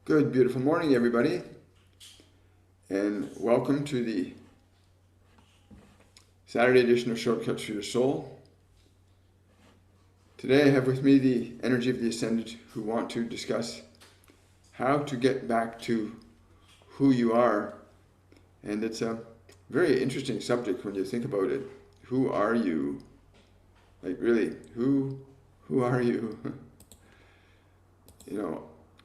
Good, beautiful morning, everybody, and welcome to the Saturday edition of Shortcuts for Your Soul. Today I have with me the energy of the Ascended who want to discuss how to get back to who you are, and it's a very interesting subject when you think about it. Who are you? Like really, who are you?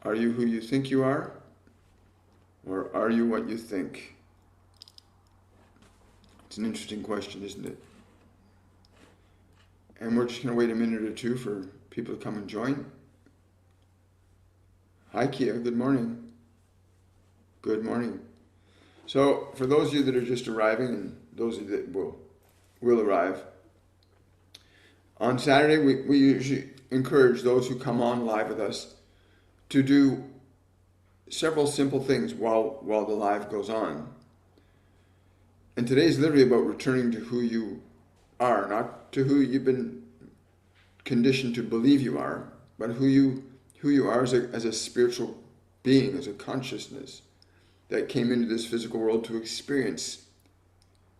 Are you who you think you are? Or are you what you think? It's an interesting question, isn't it? And we're just going to wait a minute or two for people to come and join. Hi, Kia. Good morning. Good morning. So, for those of you that are just arriving, and those of you that will arrive, on Saturday we usually encourage those who come on live with us to do several simple things while the live goes on. And today's literally about returning to who you are, not to who you've been conditioned to believe you are, but who you are as a spiritual being, as a consciousness that came into this physical world to experience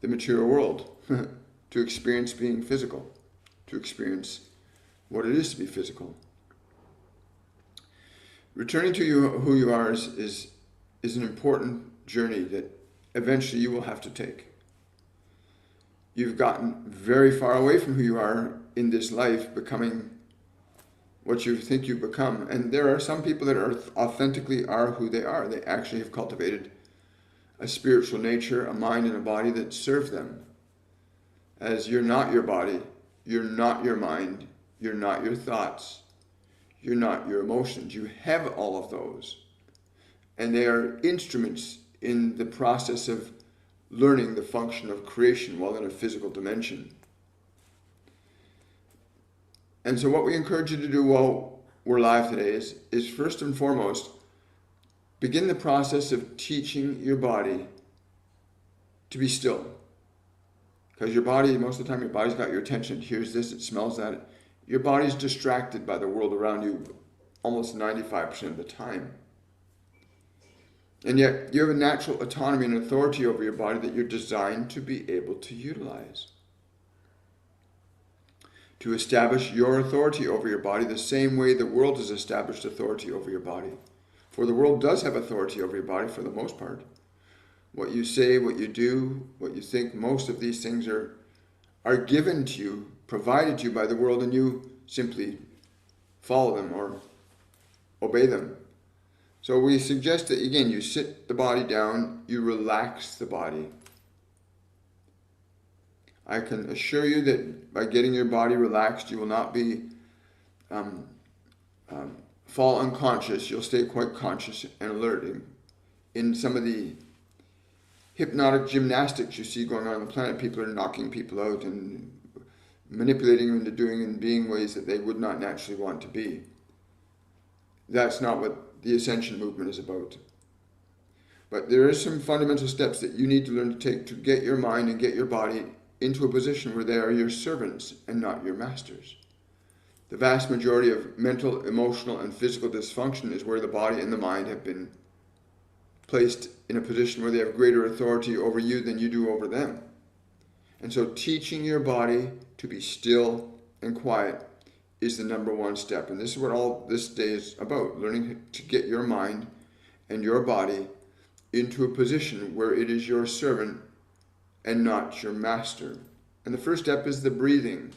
the material world, to experience being physical, to experience what it is to be physical. Returning to who you are is an important journey that eventually you will have to take. You've gotten very far away from who you are in this life, becoming what you think you've become. And there are some people that are authentically are who they are. They actually have cultivated a spiritual nature, a mind and a body that serve them. As you're not your body, you're not your mind, you're not your thoughts, you're not your emotions. You have all of those. And they are instruments in the process of learning the function of creation while in a physical dimension. And so what we encourage you to do while we're live today is first and foremost, begin the process of teaching your body to be still. Because your body, most of the time, your body's got your attention. It hears this, it smells that. Your body's distracted by the world around you almost 95% of the time. And yet, you have a natural autonomy and authority over your body that you're designed to be able to utilize. To establish your authority over your body the same way the world has established authority over your body. For the world does have authority over your body for the most part. What you say, what you do, what you think, most of these things are given to you, provided to you by the world, and you simply follow them or obey them. So we suggest that, again, you sit the body down, you relax the body. I can assure you that by getting your body relaxed, you will not be fall unconscious. You'll stay quite conscious and alert. In some of the hypnotic gymnastics you see going on the planet, people are knocking people out and manipulating them into doing and being ways that they would not naturally want to be. That's not what the ascension movement is about. But there are some fundamental steps that you need to learn to take to get your mind and get your body into a position where they are your servants and not your masters. The vast majority of mental, emotional, and physical dysfunction is where the body and the mind have been placed in a position where they have greater authority over you than you do over them. And so teaching your body to be still and quiet is the number one step. And this is what all this day is about, learning to get your mind and your body into a position where it is your servant and not your master. And the first step is the breathing.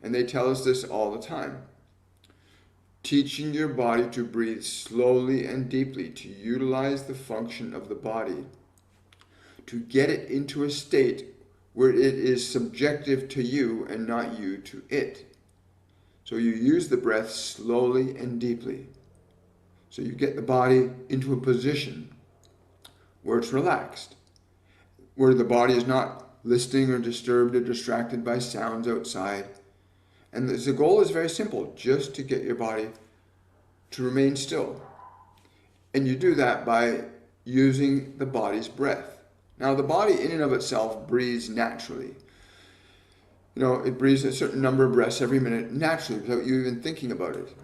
And they tell us this all the time. Teaching your body to breathe slowly and deeply, to utilize the function of the body, to get it into a state where it is subjective to you and not you to it. So you use the breath slowly and deeply. So you get the body into a position where it's relaxed, where the body is not listening or disturbed or distracted by sounds outside. And the goal is very simple, just to get your body to remain still. And you do that by using the body's breath. Now, the body in and of itself breathes naturally. It breathes a certain number of breaths every minute naturally without you even thinking about it.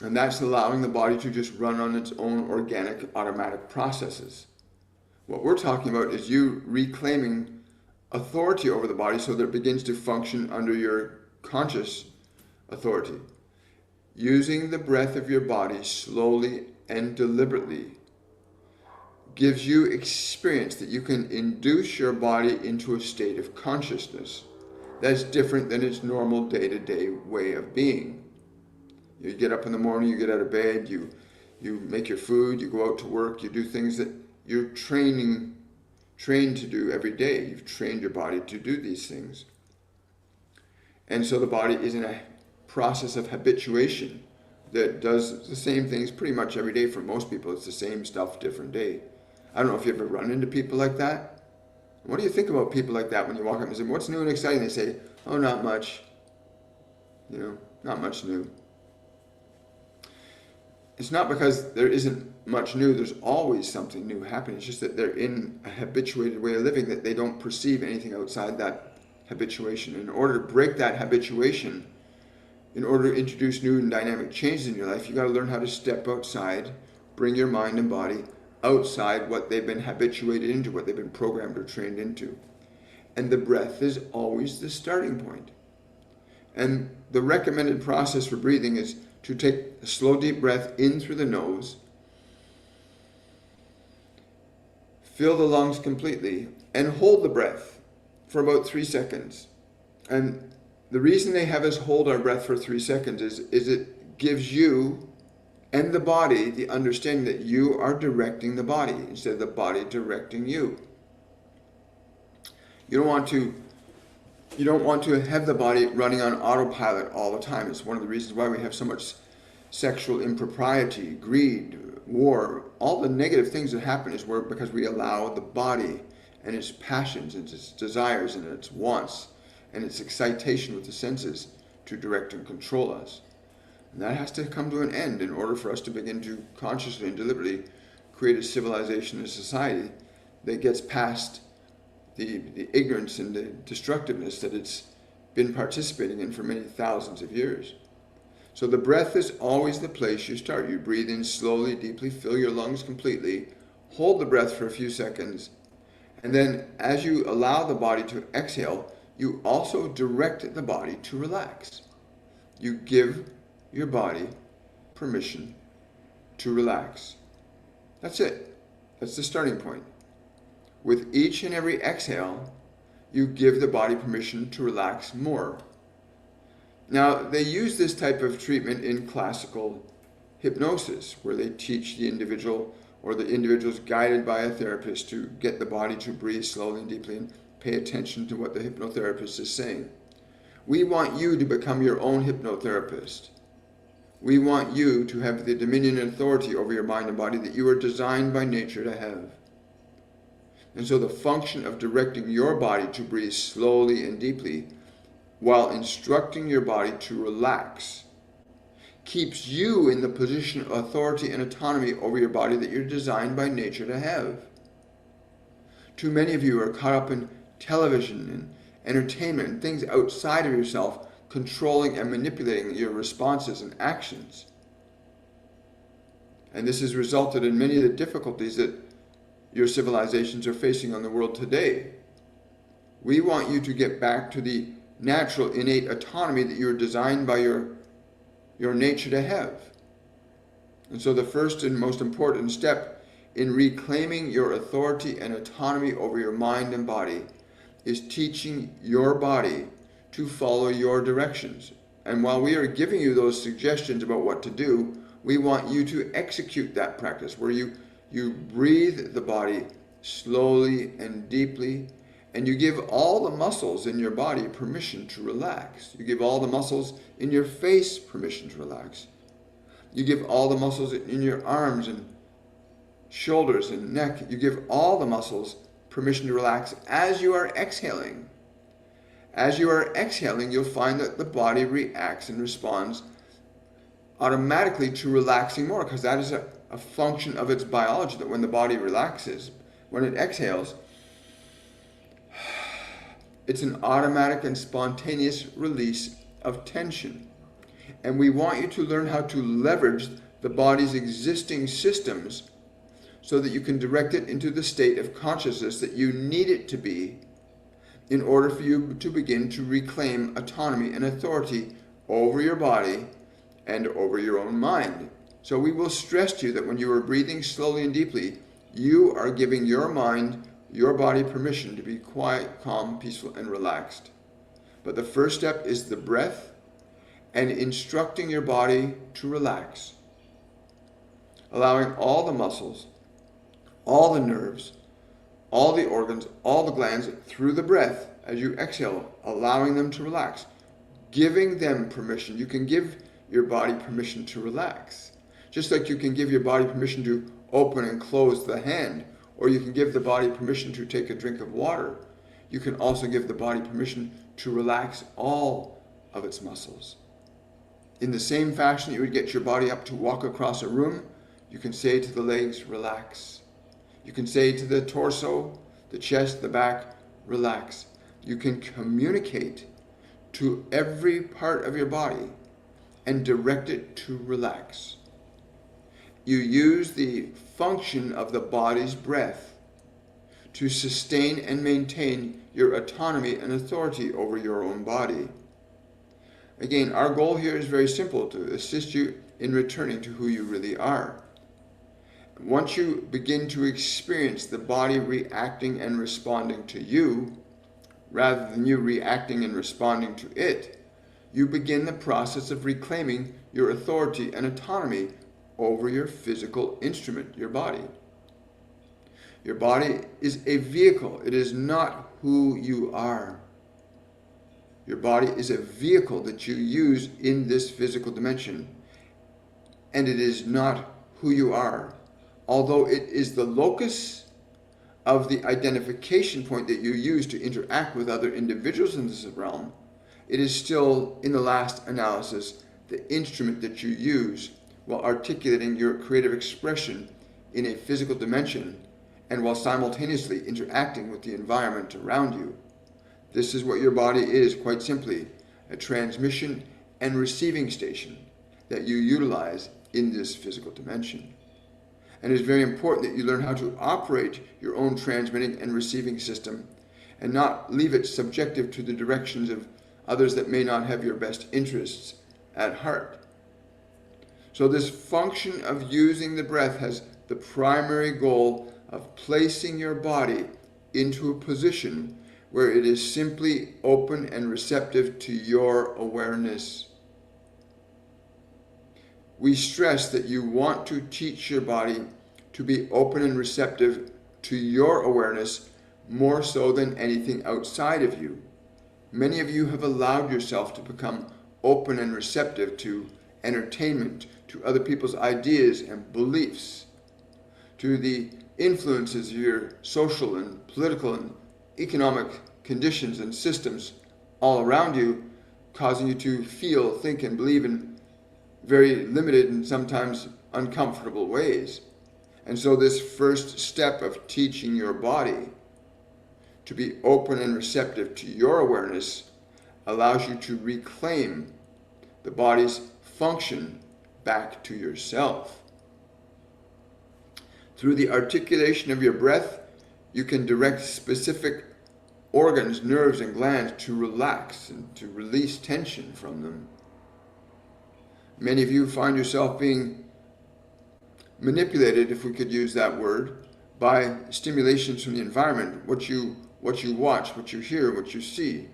And that's allowing the body to just run on its own organic, automatic processes. What we're talking about is you reclaiming authority over the body so that it begins to function under your conscious authority. Using the breath of your body slowly and deliberately gives you experience that you can induce your body into a state of consciousness that's different than its normal day-to-day way of being. You get up in the morning, you get out of bed, you make your food, you go out to work, you do things that you're trained to do every day. You've trained your body to do these things. And so the body is in a process of habituation that does the same things pretty much every day. For most people, it's the same stuff, different day. I don't know if you ever run into people like that. What do you think about people like that when you walk up and say, what's new and exciting? They say, oh, not much. Not much new. It's not because there isn't much new. There's always something new happening. It's just that they're in a habituated way of living that they don't perceive anything outside that habituation. In order to break that habituation, in order to introduce new and dynamic changes in your life, you got to learn how to step outside, bring your mind and body outside what they've been habituated into, what they've been programmed or trained into. And the breath is always the starting point. And the recommended process for breathing is to take a slow, deep breath in through the nose, fill the lungs completely, and hold the breath for about 3 seconds. And the reason they have us hold our breath for 3 seconds is it gives you and the body the understanding that you are directing the body instead of the body directing you. You don't want to have the body running on autopilot all the time. It's one of the reasons why we have so much sexual impropriety, greed, war. All the negative things that happen is because we allow the body and its passions and its desires and its wants and its excitation with the senses to direct and control us. And that has to come to an end in order for us to begin to consciously and deliberately create a civilization and a society that gets past the ignorance and the destructiveness that it's been participating in for many thousands of years. So the breath is always the place you start. You breathe in slowly, deeply, fill your lungs completely, hold the breath for a few seconds, and then as you allow the body to exhale, you also direct the body to relax. You give your body permission to relax. That's it. That's the starting point. With each and every exhale, you give the body permission to relax more. Now, they use this type of treatment in classical hypnosis, where they teach the individual or the individual is guided by a therapist to get the body to breathe slowly and deeply and pay attention to what the hypnotherapist is saying. We want you to become your own hypnotherapist. We want you to have the dominion and authority over your mind and body that you are designed by nature to have. And so the function of directing your body to breathe slowly and deeply while instructing your body to relax keeps you in the position of authority and autonomy over your body that you're designed by nature to have. Too many of you are caught up in television and entertainment and things outside of yourself, controlling and manipulating your responses and actions. And this has resulted in many of the difficulties that your civilizations are facing on the world today. We want you to get back to the natural, innate autonomy that you're designed by your nature to have. And so the first and most important step in reclaiming your authority and autonomy over your mind and body is teaching your body to follow your directions. And while we are giving you those suggestions about what to do, we want you to execute that practice where you breathe the body slowly and deeply, and you give all the muscles in your body permission to relax. You give all the muscles in your face permission to relax. You give all the muscles in your arms and shoulders and neck. You give all the muscles permission to relax as you are exhaling. As you are exhaling, you'll find that the body reacts and responds automatically to relaxing more, because that is a function of its biology, that when the body relaxes, when it exhales, it's an automatic and spontaneous release of tension. And we want you to learn how to leverage the body's existing systems so that you can direct it into the state of consciousness that you need it to be in order for you to begin to reclaim autonomy and authority over your body and over your own mind. So we will stress to you that when you are breathing slowly and deeply, you are giving your mind, your body permission to be quiet, calm, peaceful, and relaxed. But the first step is the breath and instructing your body to relax, allowing all the muscles, all the nerves, all the organs, all the glands through the breath as you exhale, allowing them to relax, giving them permission. You can give your body permission to relax, just like you can give your body permission to open and close the hand, or you can give the body permission to take a drink of water. You can also give the body permission to relax all of its muscles. In the same fashion you would get your body up to walk across a room, you can say to the legs, relax. You can say to the torso, the chest, the back, relax. You can communicate to every part of your body and direct it to relax. You use the function of the body's breath to sustain and maintain your autonomy and authority over your own body. Again, our goal here is very simple, to assist you in returning to who you really are. Once you begin to experience the body reacting and responding to you, rather than you reacting and responding to it, you begin the process of reclaiming your authority and autonomy over your physical instrument, your body. Your body is a vehicle. It is not who you are. Your body is a vehicle that you use in this physical dimension, and it is not who you are. Although it is the locus of the identification point that you use to interact with other individuals in this realm, it is still, in the last analysis, the instrument that you use while articulating your creative expression in a physical dimension and while simultaneously interacting with the environment around you. This is what your body is, quite simply, a transmission and receiving station that you utilize in this physical dimension. And it is very important that you learn how to operate your own transmitting and receiving system and not leave it subjective to the directions of others that may not have your best interests at heart. So this function of using the breath has the primary goal of placing your body into a position where it is simply open and receptive to your awareness. We stress that you want to teach your body to be open and receptive to your awareness more so than anything outside of you. Many of you have allowed yourself to become open and receptive to entertainment, to other people's ideas and beliefs, to the influences of your social and political and economic conditions and systems all around you, causing you to feel, think, and believe in very limited and sometimes uncomfortable ways. And so this first step of teaching your body to be open and receptive to your awareness allows you to reclaim the body's function back to yourself. Through the articulation of your breath, you can direct specific organs, nerves, and glands to relax and to release tension from them. Many of you find yourself being manipulated, if we could use that word, by stimulations from the environment. What you watch, what you hear, what you see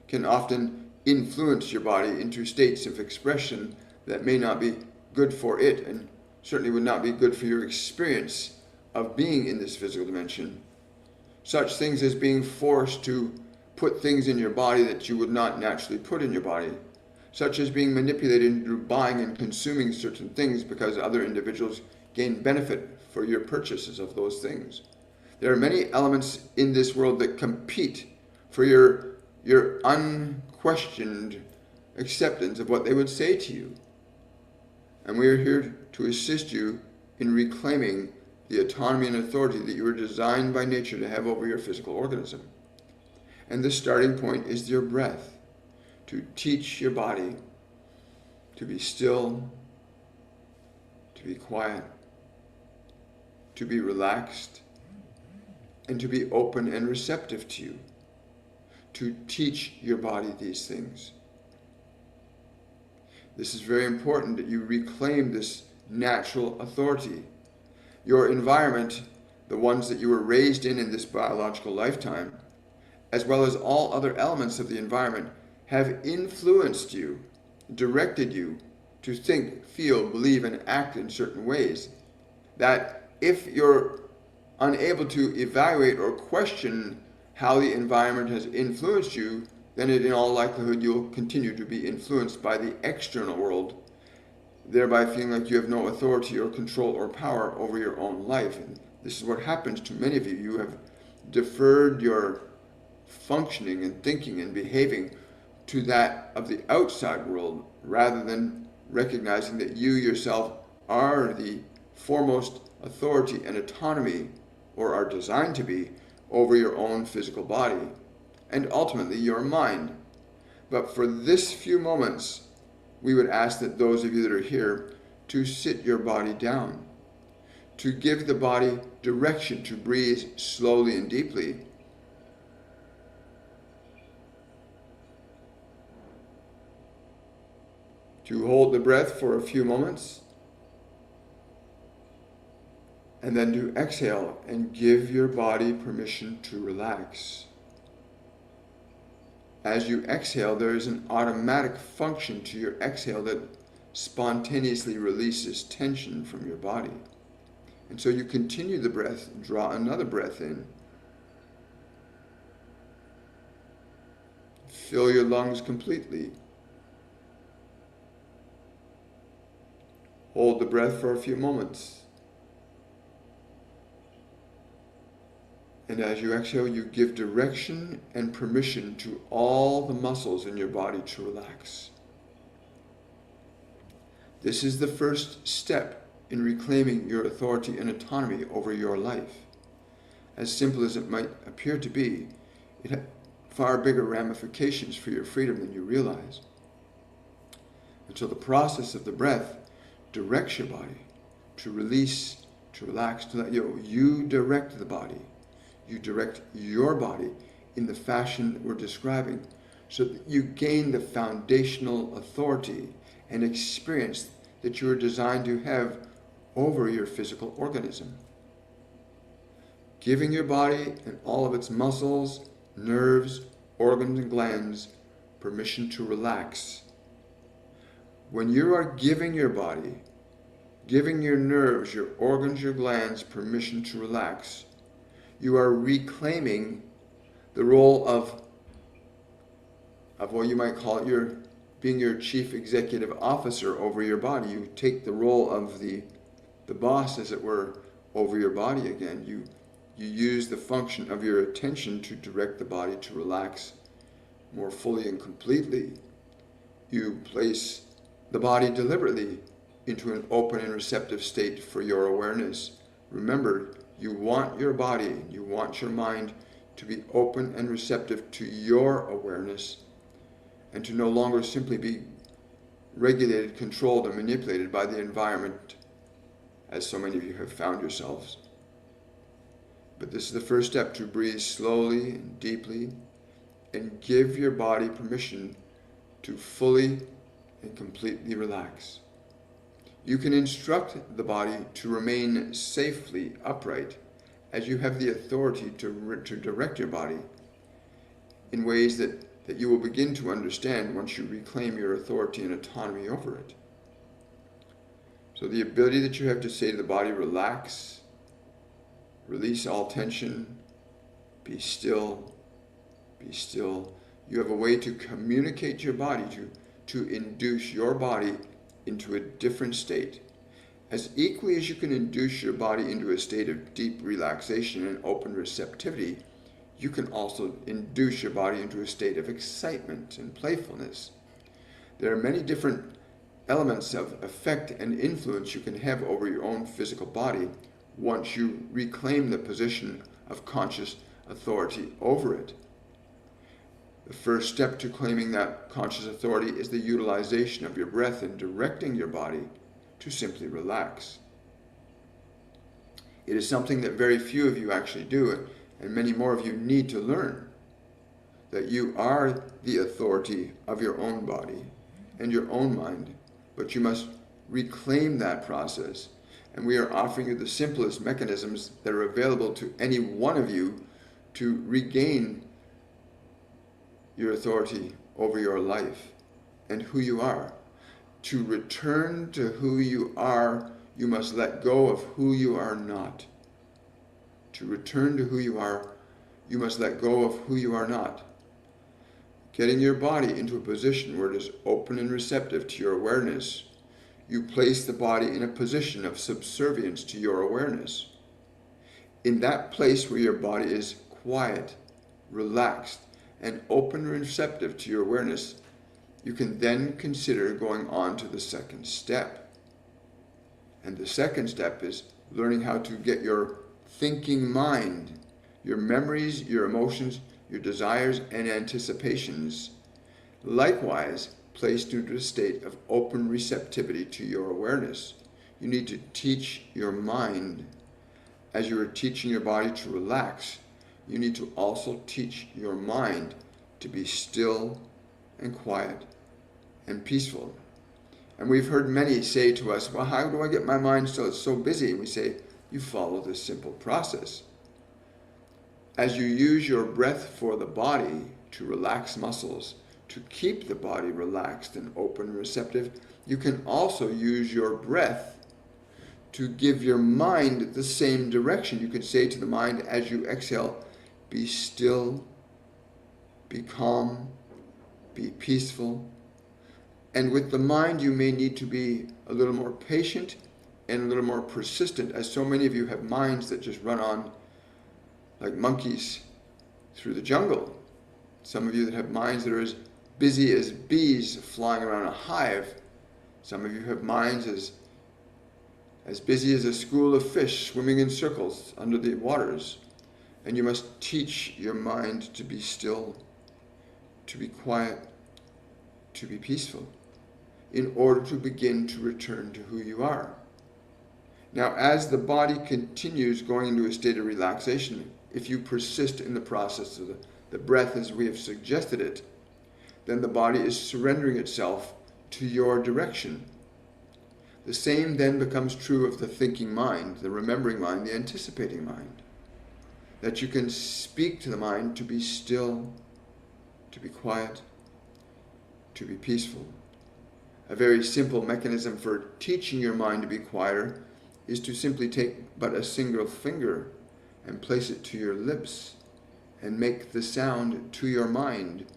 can often influence your body into states of expression that may not be good for it and certainly would not be good for your experience of being in this physical dimension. Such things as being forced to put things in your body that you would not naturally put in your body, such as being manipulated into buying and consuming certain things because other individuals gain benefit for your purchases of those things. There are many elements in this world that compete for your unquestioned acceptance of what they would say to you. And we are here to assist you in reclaiming the autonomy and authority that you were designed by nature to have over your physical organism. And the starting point is your breath, to teach your body to be still, to be quiet, to be relaxed, and to be open and receptive to you, to teach your body these things. This is very important that you reclaim this natural authority. Your environment, the ones that you were raised in this biological lifetime, as well as all other elements of the environment, have influenced you, directed you to think, feel, believe, and act in certain ways. That if you're unable to evaluate or question how the environment has influenced you, then in all likelihood you'll continue to be influenced by the external world, thereby feeling like you have no authority or control or power over your own life. And this is what happens to many of you. You have deferred your functioning and thinking and behaving to that of the outside world, rather than recognizing that you yourself are the foremost authority and autonomy, or are designed to be, over your own physical body and ultimately your mind. But for this few moments, we would ask that those of you that are here to sit your body down, to give the body direction to breathe slowly and deeply, to hold the breath for a few moments, and then to exhale and give your body permission to relax. As you exhale, there is an automatic function to your exhale that spontaneously releases tension from your body. And so you continue the breath, draw another breath in. Fill your lungs completely. Hold the breath for a few moments. And as you exhale, you give direction and permission to all the muscles in your body to relax. This is the first step in reclaiming your authority and autonomy over your life. As simple as it might appear to be, it has far bigger ramifications for your freedom than you realize. And so the process of the breath directs your body to release, to relax, to let go. You direct the body. You direct your body in the fashion that we're describing, so that you gain the foundational authority and experience that you are designed to have over your physical organism. Giving your body and all of its muscles, nerves, organs, and glands permission to relax. When you are giving your body, giving your nerves, your organs, your glands permission to relax, you are reclaiming the role of what you might call it, being your chief executive officer over your body. You take the role of the boss, as it were, over your body again. You use the function of your attention to direct the body to relax more fully and completely. You place the body deliberately into an open and receptive state for your awareness. Remember, you want your body, you want your mind to be open and receptive to your awareness, and to no longer simply be regulated, controlled, and manipulated by the environment, as so many of you have found yourselves. But this is the first step, to breathe slowly and deeply and give your body permission to fully and completely relax. You can instruct the body to remain safely upright, as you have the authority to direct your body in ways that you will begin to understand once you reclaim your authority and autonomy over it. So the ability that you have to say to the body, relax, release all tension, be still, be still. You have a way to communicate to your body, to induce your body into a different state. As equally as you can induce your body into a state of deep relaxation and open receptivity, you can also induce your body into a state of excitement and playfulness. There are many different elements of effect and influence you can have over your own physical body once you reclaim the position of conscious authority over it. The first step to claiming that conscious authority is the utilization of your breath and directing your body to simply relax. It is something that very few of you actually do, and many more of you need to learn. That you are the authority of your own body and your own mind, but you must reclaim that process. And we are offering you the simplest mechanisms that are available to any one of you to regain your authority over your life and who you are. To return to who you are, you must let go of who you are not. To return to who you are, you must let go of who you are not. Getting your body into a position where it is open and receptive to your awareness, you place the body in a position of subservience to your awareness. In that place where your body is quiet, relaxed, and open and receptive to your awareness, you can then consider going on to the second step. And the second step is learning how to get your thinking mind, your memories, your emotions, your desires, and anticipations, likewise placed into a state of open receptivity to your awareness. You need to teach your mind, as you are teaching your body to relax, you need to also teach your mind to be still and quiet and peaceful. And we've heard many say to us, well, how do I get my mind still? It's so busy. And we say, you follow this simple process. As you use your breath for the body to relax muscles, to keep the body relaxed and open and receptive, you can also use your breath to give your mind the same direction. You can say to the mind as you exhale, be still, be calm, be peaceful. And with the mind, you may need to be a little more patient and a little more persistent, as so many of you have minds that just run on like monkeys through the jungle. Some of you that have minds that are as busy as bees flying around a hive. Some of you have minds as busy as a school of fish swimming in circles under the waters. And you must teach your mind to be still, to be quiet, to be peaceful, in order to begin to return to who you are. Now, as the body continues going into a state of relaxation, if you persist in the process of the breath as we have suggested it, then the body is surrendering itself to your direction. The same then becomes true of the thinking mind, the remembering mind, the anticipating mind. That you can speak to the mind to be still, to be quiet, to be peaceful. A very simple mechanism for teaching your mind to be quieter is to simply take but a single finger and place it to your lips and make the sound to your mind.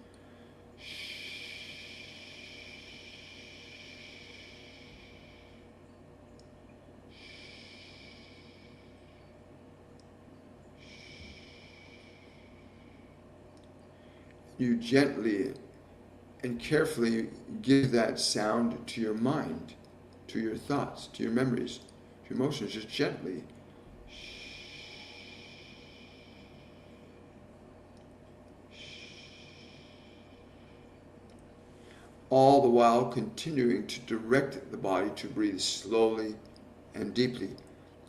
You gently and carefully give that sound to your mind, to your thoughts, to your memories, to your emotions, just gently. All the while continuing to direct the body to breathe slowly and deeply,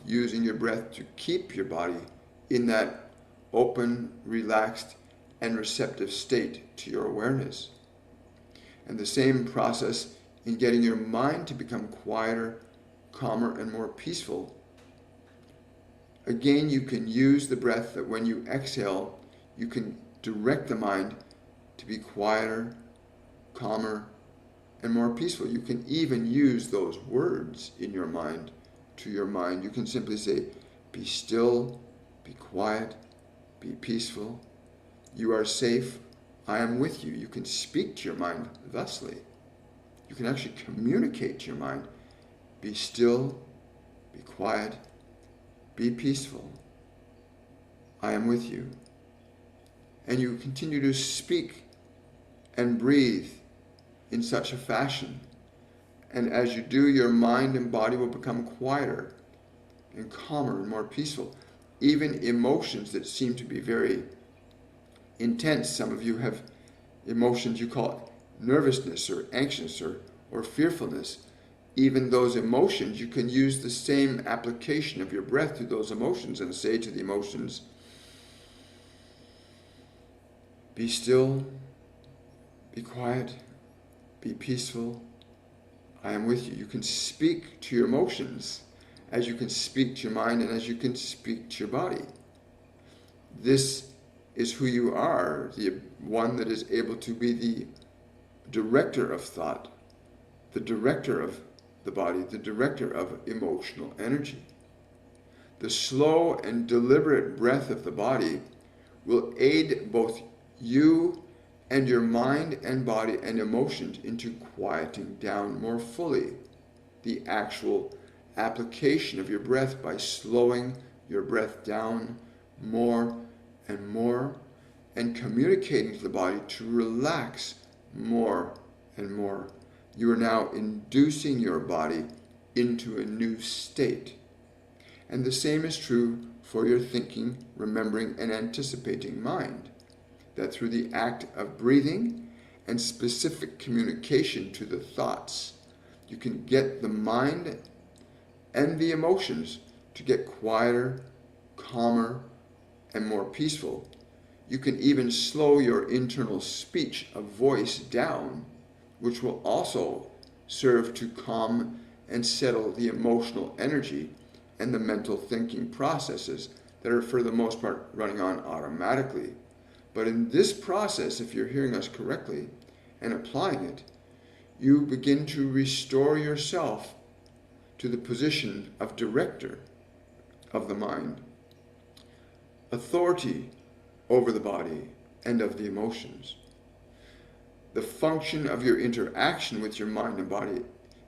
using your breath to keep your body in that open, relaxed, and receptive state to your awareness. And the same process in getting your mind to become quieter, calmer, and more peaceful. Again, you can use the breath that when you exhale, you can direct the mind to be quieter, calmer, and more peaceful. You can even use those words in your mind to your mind. You can simply say, be still, be quiet, be peaceful. You are safe. I am with you. You can speak to your mind thusly. You can actually communicate to your mind. Be still, be quiet, be peaceful. I am with you. And you continue to speak and breathe in such a fashion. And as you do, your mind and body will become quieter and calmer and more peaceful. Even emotions that seem to be very intense. Some of you have emotions you call nervousness or anxious or fearfulness, even those emotions, you can use the same application of your breath to those emotions and say to the emotions, be still, be quiet, be peaceful, I am with you. You can speak to your emotions as you can speak to your mind and as you can speak to your body. This is who you are, the one that is able to be the director of thought, the director of the body, the director of emotional energy. The slow and deliberate breath of the body will aid both you and your mind and body and emotions into quieting down more fully the actual application of your breath by slowing your breath down more and communicating to the body to relax more and more. You are now inducing your body into a new state. And the same is true for your thinking, remembering, and anticipating mind, that through the act of breathing and specific communication to the thoughts, you can get the mind and the emotions to get quieter, calmer, and more peaceful. You can even slow your internal speech of voice down, which will also serve to calm and settle the emotional energy and the mental thinking processes that are for the most part running on automatically. But in this process, if you're hearing us correctly and applying it, you begin to restore yourself to the position of director of the mind, authority over the body and of the emotions. The function of your interaction with your mind and body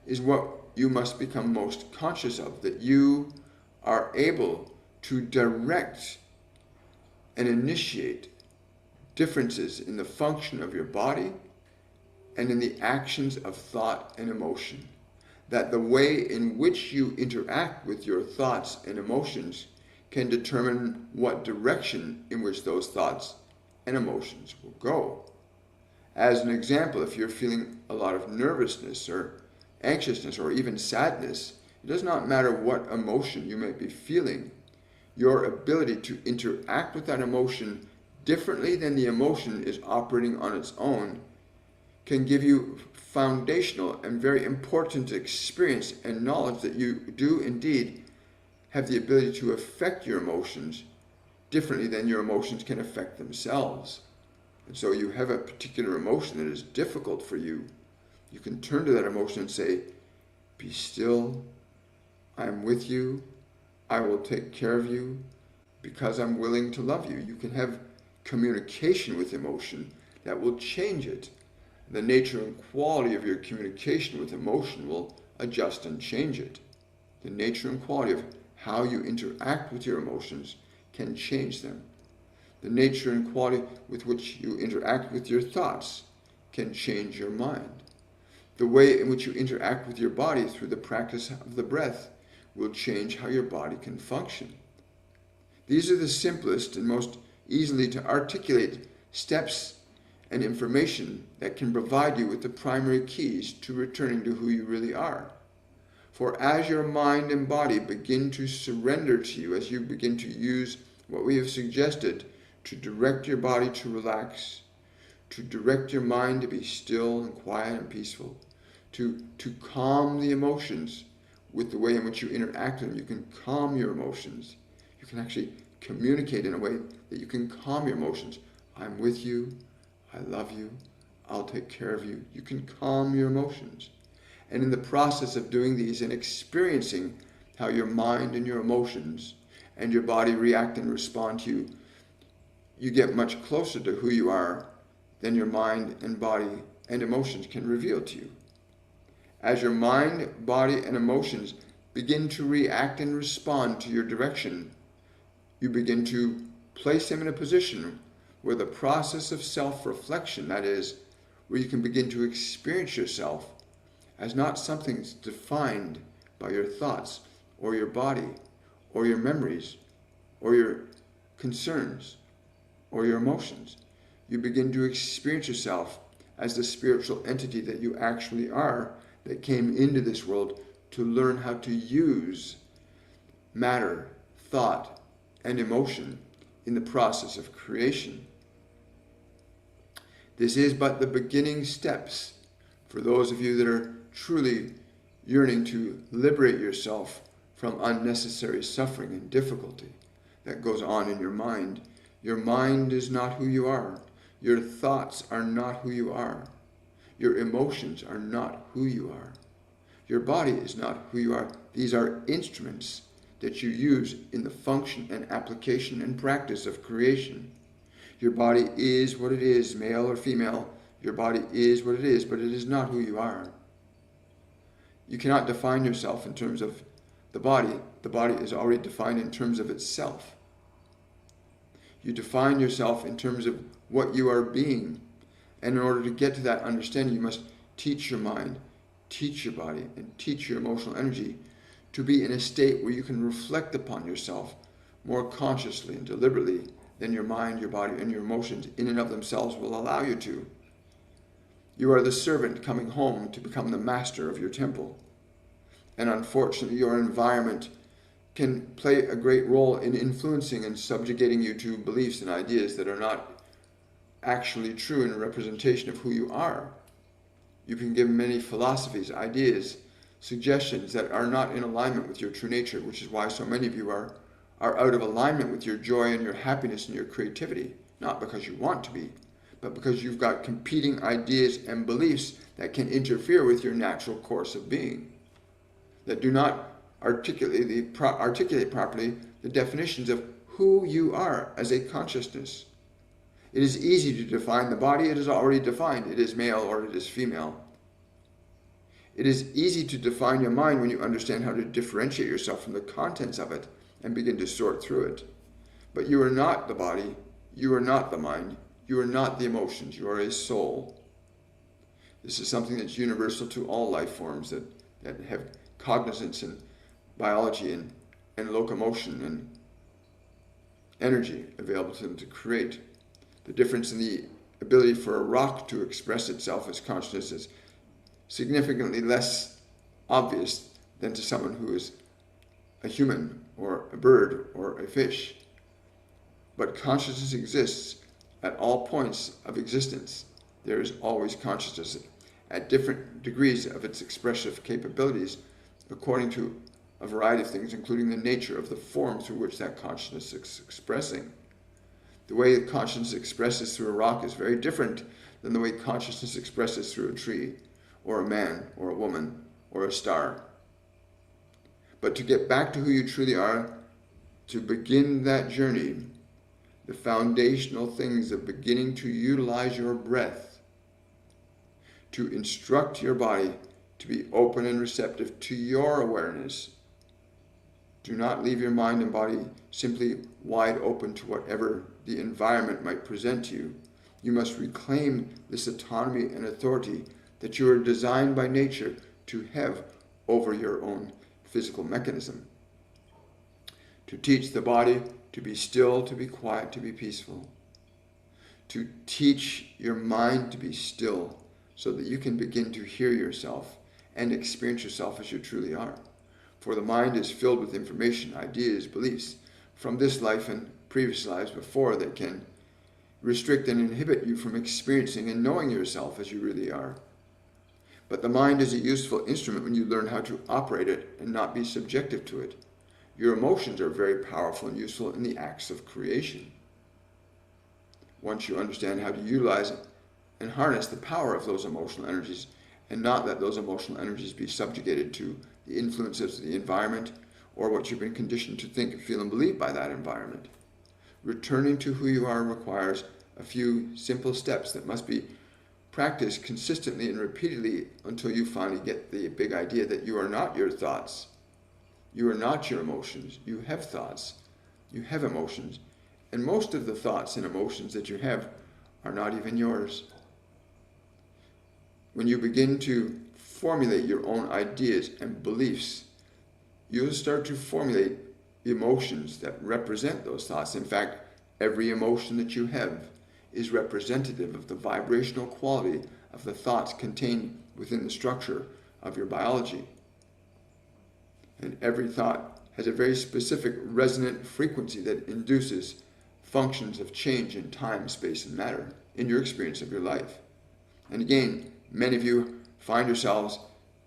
is what you must become most conscious of, that you are able to direct and initiate differences in the function of your body and in the actions of thought and emotion. That the way in which you interact with your thoughts and emotions can determine what direction in which those thoughts and emotions will go. As an example, if you're feeling a lot of nervousness or anxiousness or even sadness, it does not matter what emotion you may be feeling. Your ability to interact with that emotion differently than the emotion is operating on its own can give you foundational and very important experience and knowledge that you do indeed have the ability to affect your emotions differently than your emotions can affect themselves. And so you have a particular emotion that is difficult for you. You can turn to that emotion and say, be still, I am with you, I will take care of you because I'm willing to love you. You can have communication with emotion that will change it. The nature and quality of your communication with emotion will adjust and change it. The nature and quality of how you interact with your emotions can change them. The nature and quality with which you interact with your thoughts can change your mind. The way in which you interact with your body through the practice of the breath will change how your body can function. These are the simplest and most easily to articulate steps and information that can provide you with the primary keys to returning to who you really are. For as your mind and body begin to surrender to you, as you begin to use what we have suggested to direct your body to relax, to direct your mind to be still and quiet and peaceful, to calm the emotions with the way in which you interact with them. You can calm your emotions. You can actually communicate in a way that you can calm your emotions. I'm with you. I love you. I'll take care of you. You can calm your emotions. And in the process of doing these and experiencing how your mind and your emotions and your body react and respond to you, you get much closer to who you are than your mind and body and emotions can reveal to you. As your mind, body, and emotions begin to react and respond to your direction, you begin to place them in a position where the process of self-reflection, that is, where you can begin to experience yourself as not something that's defined by your thoughts or your body or your memories or your concerns or your emotions, you begin to experience yourself as the spiritual entity that you actually are, that came into this world to learn how to use matter, thought, and emotion in the process of creation. This is but the beginning steps for those of you that are truly yearning to liberate yourself from unnecessary suffering and difficulty that goes on in your mind. Your mind is not who you are. Your thoughts are not who you are. Your emotions are not who you are. Your body is not who you are. These are instruments that you use in the function and application and practice of creation. Your body is what it is, male or female. Your body is what it is, but it is not who you are. You cannot define yourself in terms of the body. The body is already defined in terms of itself. You define yourself in terms of what you are being. And in order to get to that understanding, you must teach your mind, teach your body, and teach your emotional energy to be in a state where you can reflect upon yourself more consciously and deliberately than your mind, your body, and your emotions in and of themselves will allow you to. You are the servant coming home to become the master of your temple. And unfortunately, your environment can play a great role in influencing and subjugating you to beliefs and ideas that are not actually true in a representation of who you are. You can give many philosophies, ideas, suggestions that are not in alignment with your true nature, which is why so many of you are out of alignment with your joy and your happiness and your creativity, not because you want to be, but because you've got competing ideas and beliefs that can interfere with your natural course of being, that do not articulate properly the definitions of who you are as a consciousness. It is easy to define the body. It is already defined. It is male or it is female. It is easy to define your mind when you understand how to differentiate yourself from the contents of it and begin to sort through it. But you are not the body. You are not the mind. You are not the emotions. You are a soul. This is something that's universal to all life forms that have cognizance and biology and locomotion and energy available to them to create. The difference in the ability for a rock to express itself as consciousness is significantly less obvious than to someone who is a human or a bird or a fish. But consciousness exists at all points of existence. There is always consciousness at different degrees of its expressive capabilities according to a variety of things, including the nature of the form through which that consciousness is expressing. The way that consciousness expresses through a rock is very different than the way consciousness expresses through a tree, or a man, or a woman, or a star. But to get back to who you truly are, to begin that journey, the foundational things of beginning to utilize your breath, to instruct your body to be open and receptive to your awareness. Do not leave your mind and body simply wide open to whatever the environment might present to you. You must reclaim this autonomy and authority that you are designed by nature to have over your own physical mechanism. To teach the body to be still, to be quiet, to be peaceful. To teach your mind to be still so that you can begin to hear yourself and experience yourself as you truly are. For the mind is filled with information, ideas, beliefs from this life and previous lives before that can restrict and inhibit you from experiencing and knowing yourself as you really are. But the mind is a useful instrument when you learn how to operate it and not be subjective to it. Your emotions are very powerful and useful in the acts of creation. Once you understand how to utilize and harness the power of those emotional energies, and not let those emotional energies be subjugated to the influences of the environment or what you've been conditioned to think, feel, and believe by that environment. Returning to who you are requires a few simple steps that must be practiced consistently and repeatedly until you finally get the big idea that you are not your thoughts. You are not your emotions. You have thoughts. You have emotions. And most of the thoughts and emotions that you have are not even yours. When you begin to formulate your own ideas and beliefs, you'll start to formulate emotions that represent those thoughts. In fact, every emotion that you have is representative of the vibrational quality of the thoughts contained within the structure of your biology. And every thought has a very specific resonant frequency that induces functions of change in time, space, and matter in your experience of your life. And again, many of you find yourselves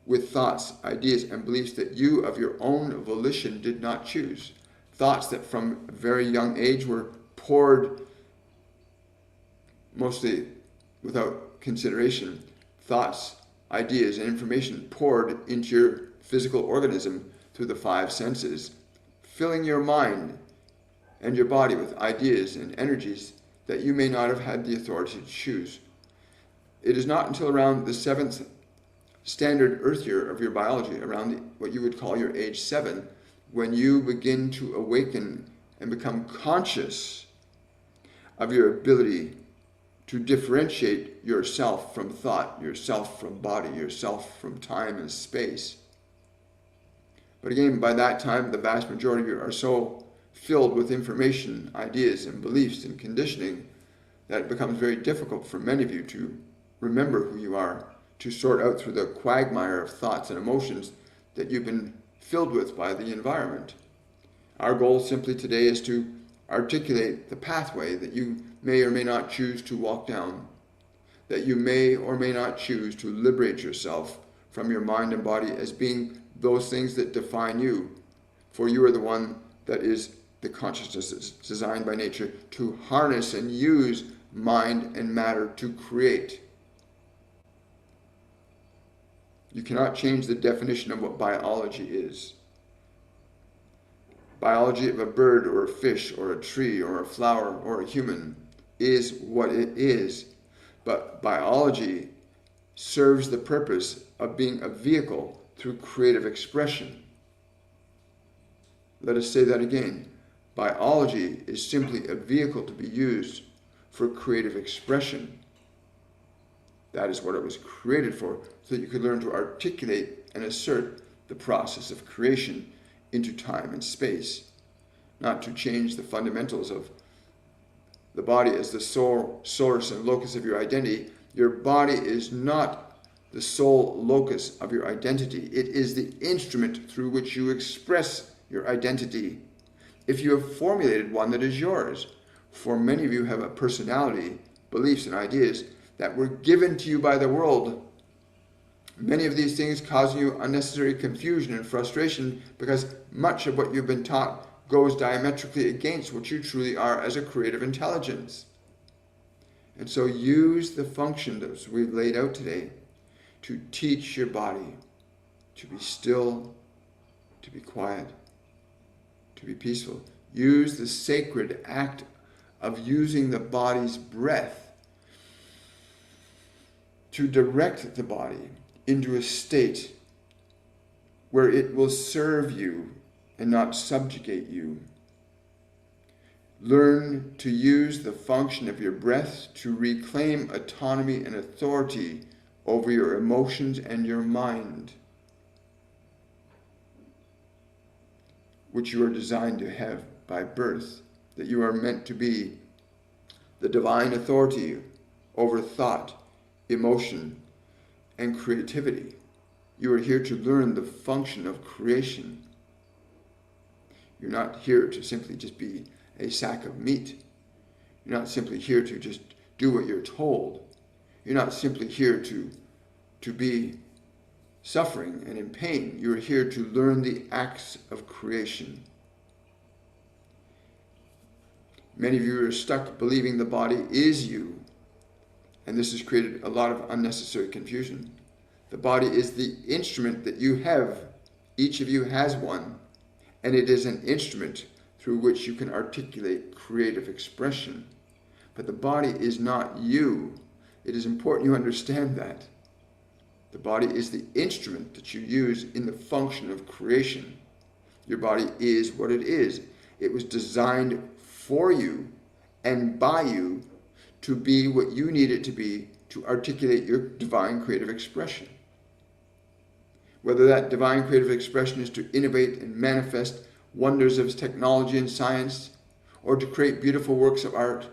with thoughts, ideas, and beliefs that you of your own volition did not choose. Thoughts that from a very young age were poured, mostly without consideration, thoughts, ideas, and information poured into your physical organism through the five senses, filling your mind and your body with ideas and energies that you may not have had the authority to choose. It is not until around the 7th standard Earth year of your biology, around what you would call your age 7, when you begin to awaken and become conscious of your ability to differentiate yourself from thought, yourself from body, yourself from time and space. But again, by that time, the vast majority of you are so filled with information, ideas, and beliefs and conditioning that it becomes very difficult for many of you to remember who you are, to sort out through the quagmire of thoughts and emotions that you've been filled with by the environment. Our goal simply today is to articulate the pathway that you may or may not choose to walk down, that you may or may not choose to liberate yourself from your mind and body as being those things that define you. For you are the one that is the consciousness that's designed by nature to harness and use mind and matter to create. You cannot change the definition of what biology is. Biology of a bird or a fish or a tree or a flower or a human is what it is. But biology serves the purpose of being a vehicle through creative expression. Let us say that again. Biology is simply a vehicle to be used for creative expression. That is what it was created for, so that you could learn to articulate and assert the process of creation into time and space, not to change the fundamentals of the body as the source and locus of your identity. Your body is not the sole locus of your identity. It is the instrument through which you express your identity. If you have formulated one that is yours, for many of you have a personality, beliefs, and ideas that were given to you by the world. Many of these things causing you unnecessary confusion and frustration because much of what you've been taught goes diametrically against what you truly are as a creative intelligence. And so use the function that we've laid out today to teach your body to be still, to be quiet, to be peaceful. Use the sacred act of using the body's breath to direct the body into a state where it will serve you and not subjugate you. Learn to use the function of your breath to reclaim autonomy and authority over your emotions and your mind, which you are designed to have by birth, that you are meant to be the divine authority over thought, emotion, and creativity. You are here to learn the function of creation. You're not here to simply just be a sack of meat. You're not simply here to just do what you're told. You're not simply here to be suffering and in pain. You're here to learn the acts of creation. Many of you are stuck believing the body is you, and this has created a lot of unnecessary confusion. The body is the instrument that you have. Each of you has one, and it is an instrument through which you can articulate creative expression. But the body is not you. It is important you understand that. The body is the instrument that you use in the function of creation. Your body is what it is. It was designed for you and by you to be what you need it to be to articulate your divine creative expression. Whether that divine creative expression is to innovate and manifest wonders of technology and science, or to create beautiful works of art,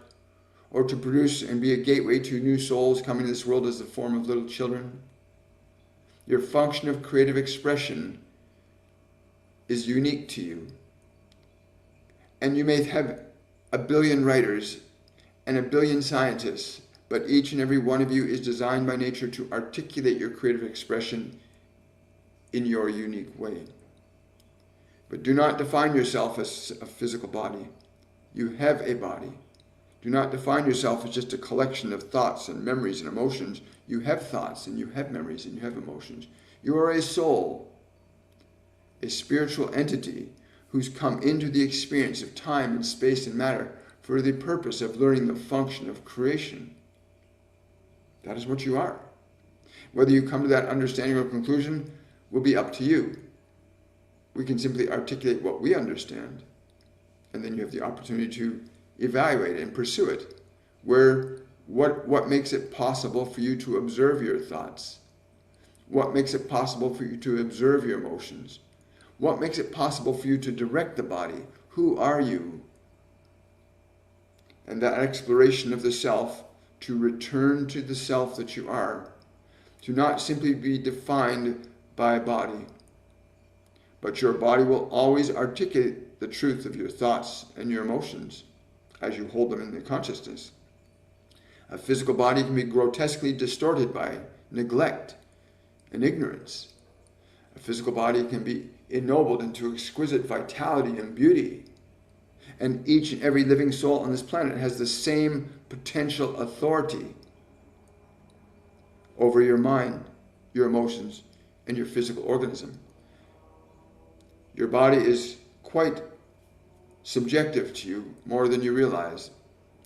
or to produce and be a gateway to new souls coming to this world as the form of little children. Your function of creative expression is unique to you. And you may have a billion writers and a billion scientists, but each and every one of you is designed by nature to articulate your creative expression in your unique way. But do not define yourself as a physical body. You have a body. Do not define yourself as just a collection of thoughts and memories and emotions. You have thoughts and you have memories and you have emotions. You are a soul, a spiritual entity who's come into the experience of time and space and matter for the purpose of learning the function of creation. That is what you are. Whether you come to that understanding or conclusion will be up to you. We can simply articulate what we understand, and then you have the opportunity to evaluate and pursue it. What makes it possible for you to observe your thoughts? What makes it possible for you to observe your emotions? What makes it possible for you to direct the body? Who are you? And that exploration of the self, to return to the self that you are, to not simply be defined by a body, but your body will always articulate the truth of your thoughts and your emotions as you hold them in the consciousness. A physical body can be grotesquely distorted by neglect and ignorance. A physical body can be ennobled into exquisite vitality and beauty. And each and every living soul on this planet has the same potential authority over your mind, your emotions, and your physical organism. Your body is quite subjective to you, more than you realize.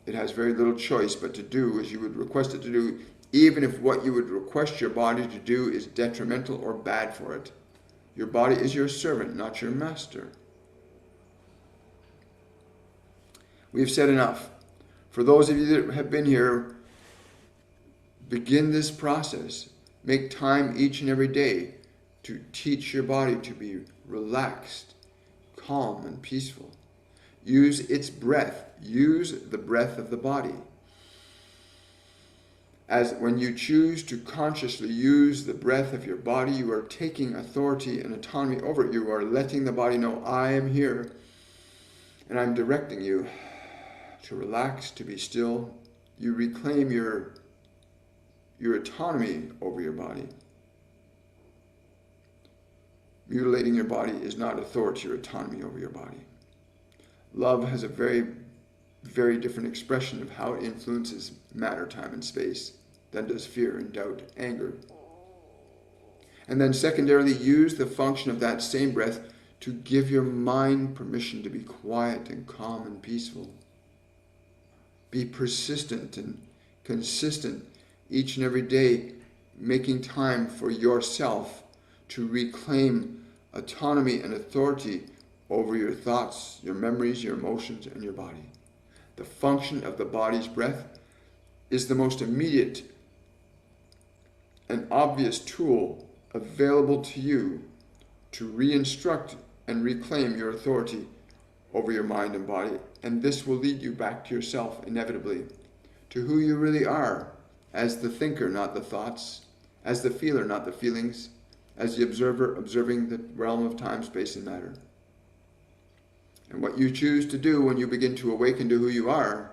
It has very little choice but to do as you would request it to do, even if what you would request your body to do is detrimental or bad for it. Your body is your servant, not your master. We've said enough. For those of you that have been here, begin this process. Make time each and every day to teach your body to be relaxed, calm, and peaceful. Use its breath. Use the breath of the body. As when you choose to consciously use the breath of your body, you are taking authority and autonomy over it. You are letting the body know, I am here, and I'm directing you to relax, to be still. You reclaim your autonomy over your body. Mutilating your body is not authority or autonomy over your body. Love has a very, very different expression of how it influences matter, time, and space than does fear and doubt, anger. And then secondarily, use the function of that same breath to give your mind permission to be quiet and calm and peaceful. Be persistent and consistent each and every day, making time for yourself to reclaim autonomy and authority over your thoughts, your memories, your emotions, and your body. The function of the body's breath is the most immediate and obvious tool available to you to re-instruct and reclaim your authority over your mind and body. And this will lead you back to yourself inevitably, to who you really are, as the thinker, not the thoughts, as the feeler, not the feelings, as the observer, observing the realm of time, space, and matter. And what you choose to do when you begin to awaken to who you are,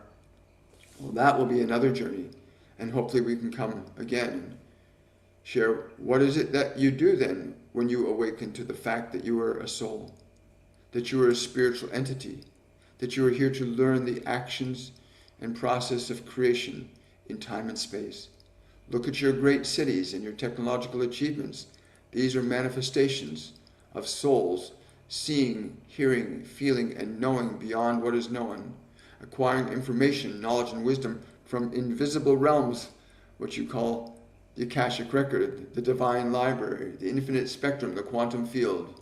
well, that will be another journey. And hopefully we can come again and share what is it that you do then when you awaken to the fact that you are a soul, that you are a spiritual entity, that you are here to learn the actions and process of creation in time and space. Look at your great cities and your technological achievements. These are manifestations of souls seeing, hearing, feeling, and knowing beyond what is known, acquiring information, knowledge, and wisdom from invisible realms, what you call the Akashic Record, the Divine Library, the infinite spectrum, the quantum field,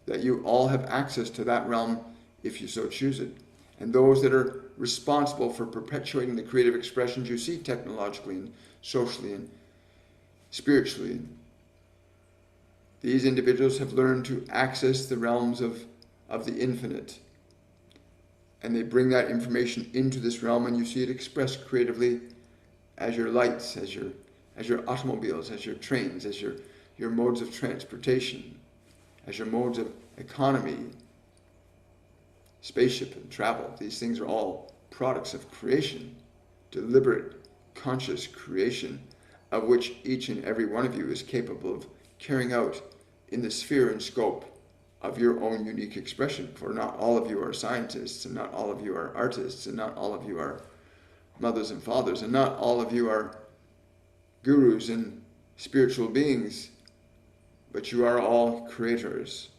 that you all have access to that realm if you so choose it. And those that are responsible for perpetuating the creative expressions you see technologically and socially and spiritually, these individuals have learned to access the realms of the infinite and they bring that information into this realm, and you see it expressed creatively as your lights, as your automobiles, as your trains, as your modes of transportation, as your modes of economy, spaceship and travel. These things are all products of creation, deliberate, conscious creation, of which each and every one of you is capable of carrying out in the sphere and scope of your own unique expression. For not all of you are scientists, and not all of you are artists, and not all of you are mothers and fathers, and not all of you are gurus and spiritual beings, but you are all creators.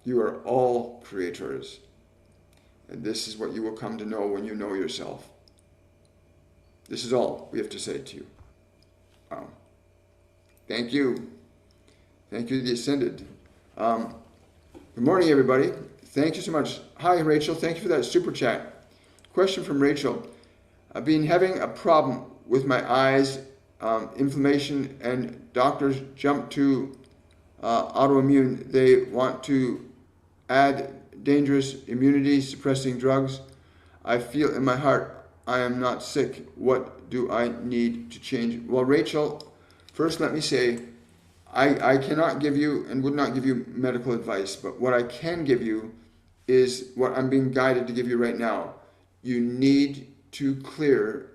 You are all creators. And this is what you will come to know when you know yourself. This is all we have to say to you. Wow. Thank you. Thank you, the Ascended. Good morning, everybody. Thank you so much. Hi, Rachel. Thank you for that super chat. Question from Rachel. I've been having a problem with my eyes, inflammation, and doctors jump to autoimmune. They want to add dangerous immunity suppressing drugs. I feel in my heart I am not sick. What do I need to change? Well, Rachel, first let me say I cannot give you and would not give you medical advice, but what I can give you is what I'm being guided to give you right now. You need to clear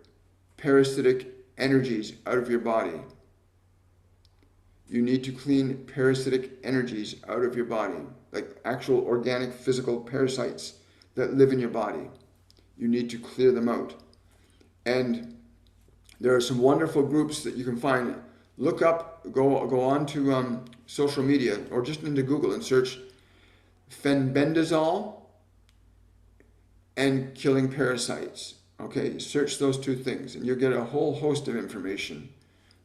parasitic energies out of your body. You need to clean parasitic energies out of your body, like actual organic physical parasites that live in your body. You need to clear them out. And there are some wonderful groups that you can find. Look up, go on to social media or just into Google and search fenbendazole and killing parasites. Okay, search those two things and you'll get a whole host of information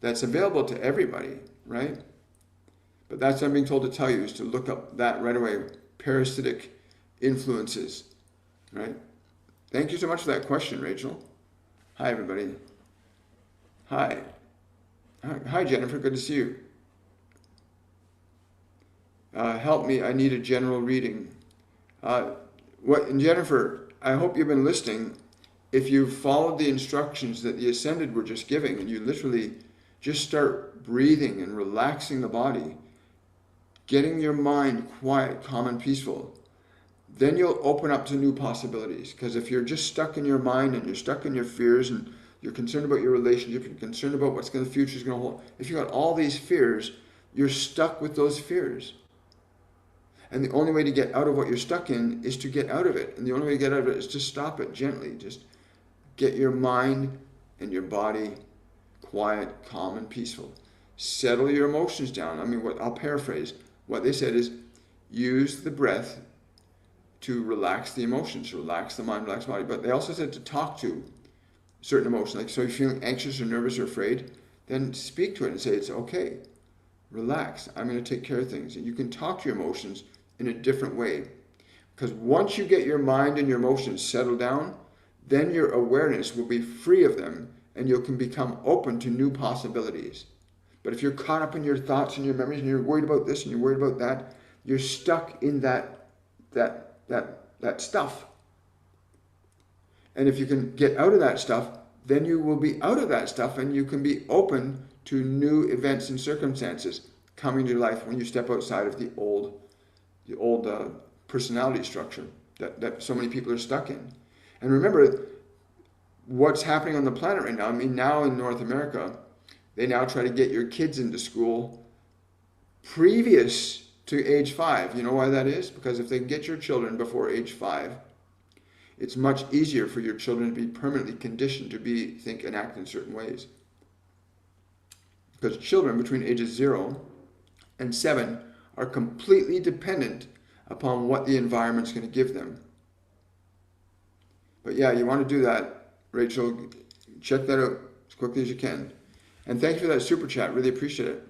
that's available to everybody, right? But that's what I'm being told to tell you, is to look up that right away, parasitic influences, right? Thank you so much for that question, Rachel. Hi, everybody. Hi. Hi, Jennifer. Good to see you. Help me. I need a general reading. And Jennifer, I hope you've been listening. If you followed the instructions that the Ascended were just giving, and you literally just start breathing and relaxing the body, getting your mind quiet, calm, and peaceful, then you'll open up to new possibilities. Because if you're just stuck in your mind and you're stuck in your fears and you're concerned about your relationship, you're concerned about what's the future is going to hold, if you've got all these fears, you're stuck with those fears. And the only way to get out of what you're stuck in is to get out of it. And the only way to get out of it is to stop it gently. Just get your mind and your body quiet, calm, and peaceful. Settle your emotions down. I mean, I'll paraphrase. What they said is, use the breath to relax the emotions, relax the mind, relax the body. But they also said to talk to certain emotions. Like, so if you're feeling anxious or nervous or afraid, then speak to it and say, it's okay. Relax. I'm going to take care of things. And you can talk to your emotions in a different way. Because once you get your mind and your emotions settled down, then your awareness will be free of them and you can become open to new possibilities. But if you're caught up in your thoughts and your memories and you're worried about this and you're worried about that, you're stuck in that stuff. And if you can get out of that stuff, then you will be out of that stuff and you can be open to new events and circumstances coming to your life when you step outside of the old personality structure that so many people are stuck in. And remember, what's happening on the planet right now, I mean, now in North America, they now try to get your kids into school previous to age 5. You know why that is? Because if they can get your children before age 5, it's much easier for your children to be permanently conditioned to think, and act in certain ways. Because children between ages 0 and 7 are completely dependent upon what the environment's going to give them. But yeah, you want to do that, Rachel. Check that out as quickly as you can. And thank you for that super chat. Really appreciate it.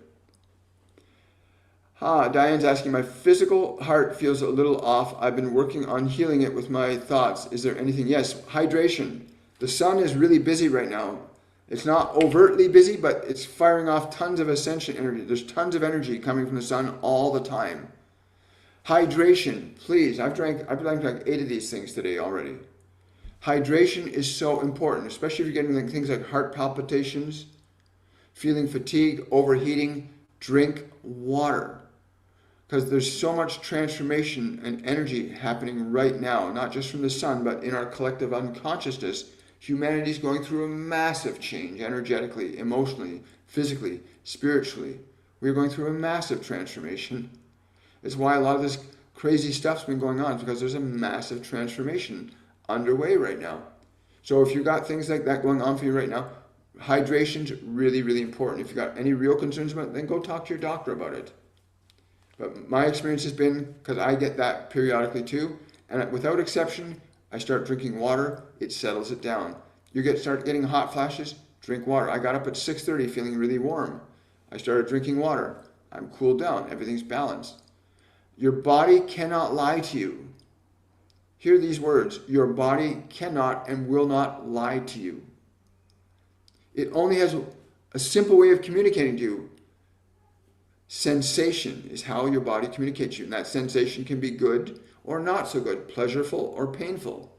Diane's asking, my physical heart feels a little off. I've been working on healing it with my thoughts. Is there anything? Yes, hydration. The sun is really busy right now. It's not overtly busy, but it's firing off tons of ascension energy. There's tons of energy coming from the sun all the time. Hydration, please. I've drank like 8 of these things today already. Hydration is so important, especially if you're getting things like heart palpitations, feeling fatigue, overheating. Drink water. Because there's so much transformation and energy happening right now, not just from the sun, but in our collective unconsciousness. Humanity's going through a massive change energetically, emotionally, physically, spiritually. We're going through a massive transformation. It's why a lot of this crazy stuff's been going on, because there's a massive transformation underway right now. So if you've got things like that going on for you right now, hydration's really, really important. If you've got any real concerns about it, then go talk to your doctor about it. But my experience has been, because I get that periodically too, and without exception, I start drinking water, it settles it down. Start getting hot flashes, drink water. I got up at 6:30 feeling really warm. I started drinking water. I'm cooled down. Everything's balanced. Your body cannot lie to you. Hear these words. Your body cannot and will not lie to you. It only has a simple way of communicating to you. Sensation is how your body communicates to you. And that sensation can be good or not so good, pleasurable or painful.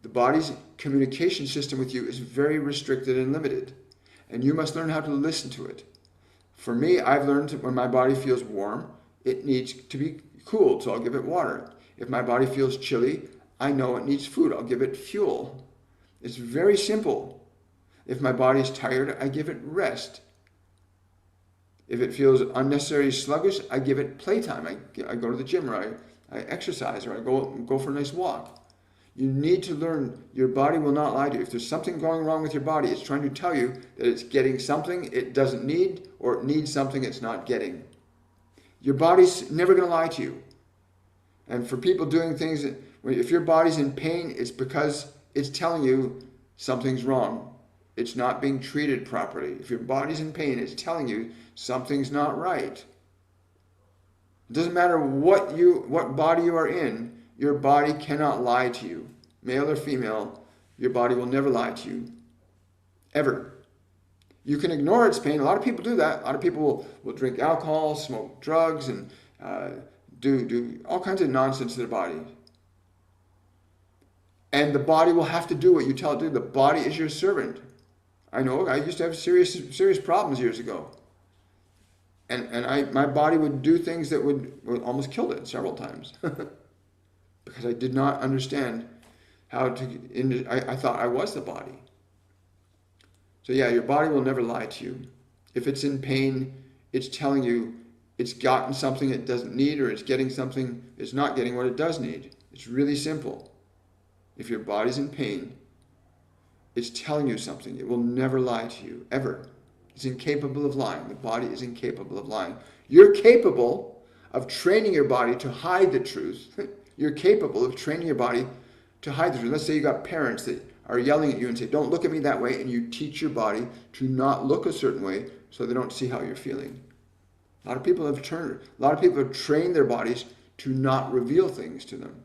The body's communication system with you is very restricted and limited. And you must learn how to listen to it. For me, I've learned that when my body feels warm, it needs to be cooled, so I'll give it water. If my body feels chilly, I know it needs food. I'll give it fuel. It's very simple. If my body is tired, I give it rest. If it feels unnecessarily sluggish, I give it playtime. I go to the gym, or I exercise, or I go for a nice walk. You need to learn your body will not lie to you. If there's something going wrong with your body, it's trying to tell you that it's getting something it doesn't need, or it needs something it's not getting. Your body's never going to lie to you. And for people doing things, if your body's in pain, it's because it's telling you something's wrong. It's not being treated properly. If your body's in pain, it's telling you something's not right. It doesn't matter what body you are in, your body cannot lie to you. Male or female, your body will never lie to you. Ever. You can ignore its pain. A lot of people do that. A lot of people will drink alcohol, smoke drugs, and do all kinds of nonsense to their body. And the body will have to do what you tell it to do. The body is your servant. I know, I used to have serious problems years ago. And my body would do things that would almost kill it several times. Because I did not understand how to, I thought I was the body. So yeah, your body will never lie to you. If it's in pain, it's telling you it's gotten something it doesn't need, or it's getting something it's not getting what it does need. It's really simple. If your body's in pain, it's telling you something. It will never lie to you, ever. It's incapable of lying. The body is incapable of lying. You're capable of training your body to hide the truth. You're capable of training your body to hide the truth. Let's say you got parents that are yelling at you and say, don't look at me that way, and you teach your body to not look a certain way so they don't see how you're feeling. A lot of people have trained their bodies to not reveal things to them.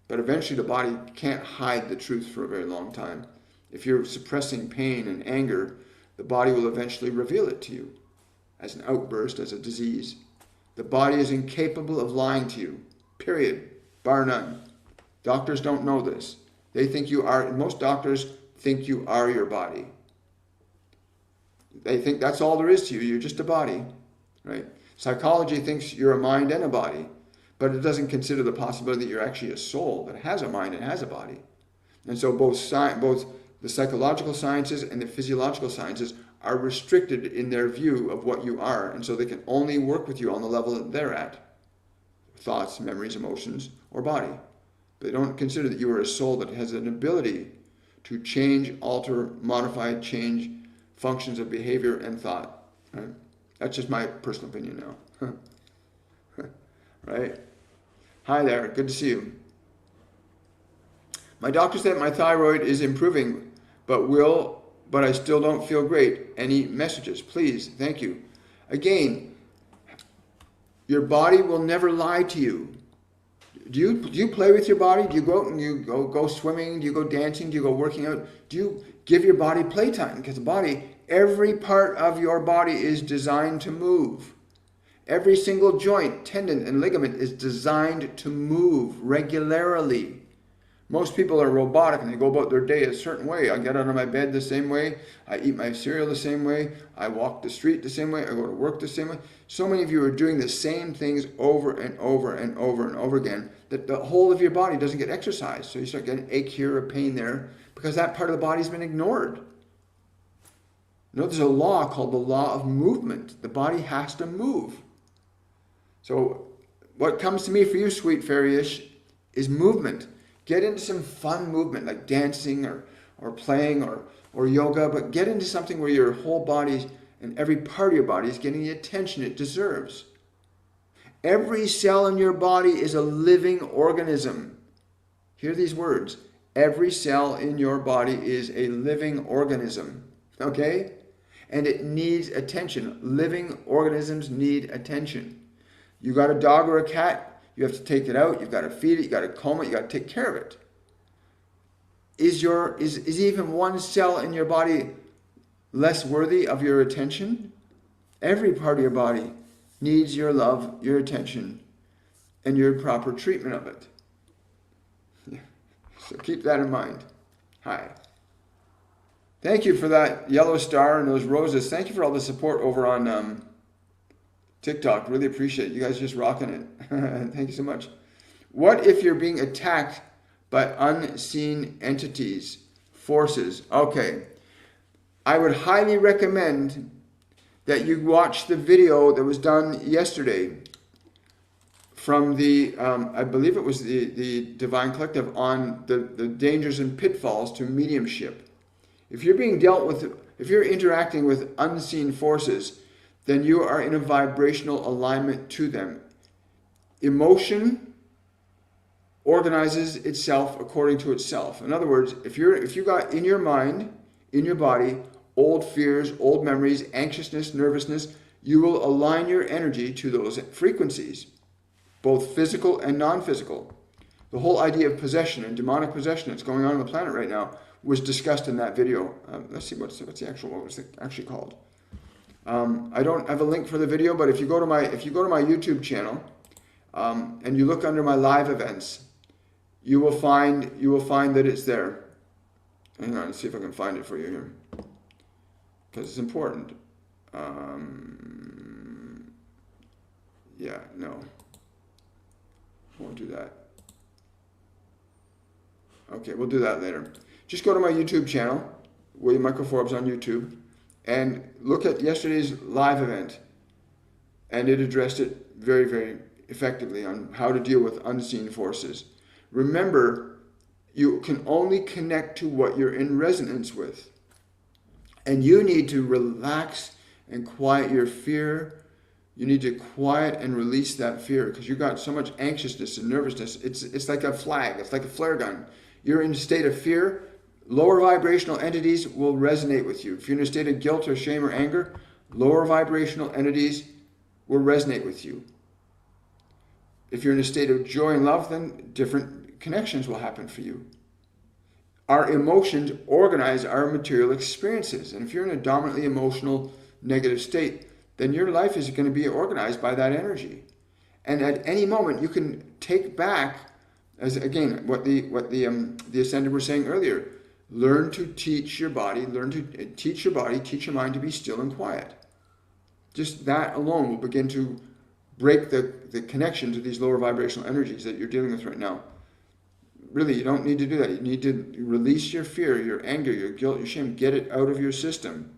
But eventually the body can't hide the truth for a very long time. If you're suppressing pain and anger, the body will eventually reveal it to you as an outburst, as a disease. The body is incapable of lying to you, period, bar none. Doctors don't know this. They think you are, most doctors think you are your body. They think that's all there is to you. You're just a body, right? Psychology thinks you're a mind and a body, but it doesn't consider the possibility that you're actually a soul that has a mind and has a body. And so both the psychological sciences and the physiological sciences are restricted in their view of what you are, and so they can only work with you on the level that they're at. Thoughts, memories, emotions, or body. But they don't consider that you are a soul that has an ability to change, alter, modify, change functions of behavior and thought. Right? That's just my personal opinion now. Right? Hi there, good to see you. My doctor said my thyroid is improving, but I still don't feel great. Any messages? Please, thank you. Again, your body will never lie to you. Do you play with your body? Do you go out and you go swimming? Do you go dancing? Do you go working out? Do you give your body playtime? Because every part of your body is designed to move. Every single joint, tendon, and ligament is designed to move regularly. Most people are robotic and they go about their day a certain way. I get out of my bed the same way. I eat my cereal the same way. I walk the street the same way. I go to work the same way. So many of you are doing the same things over and over and over and over again that the whole of your body doesn't get exercised. So you start getting ache here, a pain there, because that part of the body's been ignored. You know, there's a law called the law of movement. The body has to move. So what comes to me for you, sweet fairy-ish, is movement. Get into some fun movement like dancing or playing or yoga, but get into something where your whole body and every part of your body is getting the attention it deserves. Every cell in your body is a living organism. Hear these words. Every cell in your body is a living organism. Okay? And it needs attention. Living organisms need attention. You got a dog or a cat, you have to take it out, you've got to feed it, you got to comb it, you got to take care of it. Is even one cell in your body less worthy of your attention? Every part of your body needs your love, your attention, and your proper treatment of it. Yeah. So keep that in mind. Hi. Thank you for that yellow star and those roses. Thank you for all the support over on TikTok. Really appreciate it. You guys are just rocking it. Thank you so much. What if you're being attacked by unseen entities, forces? Okay. I would highly recommend that you watch the video that was done yesterday from the, I believe it was the Divine Collective, on the dangers and pitfalls to mediumship. If you're being dealt with, if you're interacting with unseen forces, then you are in a vibrational alignment to them. Emotion organizes itself according to itself. In other words, if you got in your mind, in your body, old fears, old memories, anxiousness, nervousness, you will align your energy to those frequencies, both physical and non-physical. The whole idea of possession and demonic possession that's going on the planet right now was discussed in that video. Let's see, what's the actual, what was it actually called? I don't have a link for the video, but if you go to my YouTube channel and you look under my live events, you will find that it's there. Hang on, let's see if I can find it for you here, because it's important. Yeah, no, won't do that. Okay, we'll do that later. Just go to my YouTube channel, William Michael Forbes on YouTube, and look at yesterday's live event. And it addressed it very, very effectively on how to deal with unseen forces. Remember, you can only connect to what you're in resonance with. And you need to relax and quiet your fear. You need to quiet and release that fear, because you got so much anxiousness and nervousness. It's like a flag. It's like a flare gun. You're in a state of fear. Lower vibrational entities will resonate with you. If you're in a state of guilt or shame or anger, lower vibrational entities will resonate with you. If you're in a state of joy and love, then different connections will happen for you. Our emotions organize our material experiences. And if you're in a dominantly emotional, negative state, then your life is going to be organized by that energy. And at any moment, you can take back, as again, what the Ascended were saying earlier, learn to teach your body, teach your mind to be still and quiet. Just that alone will begin to break the connection to these lower vibrational energies that you're dealing with right now. Really, you don't need to do that. You need to release your fear, your anger, your guilt, your shame. Get it out of your system.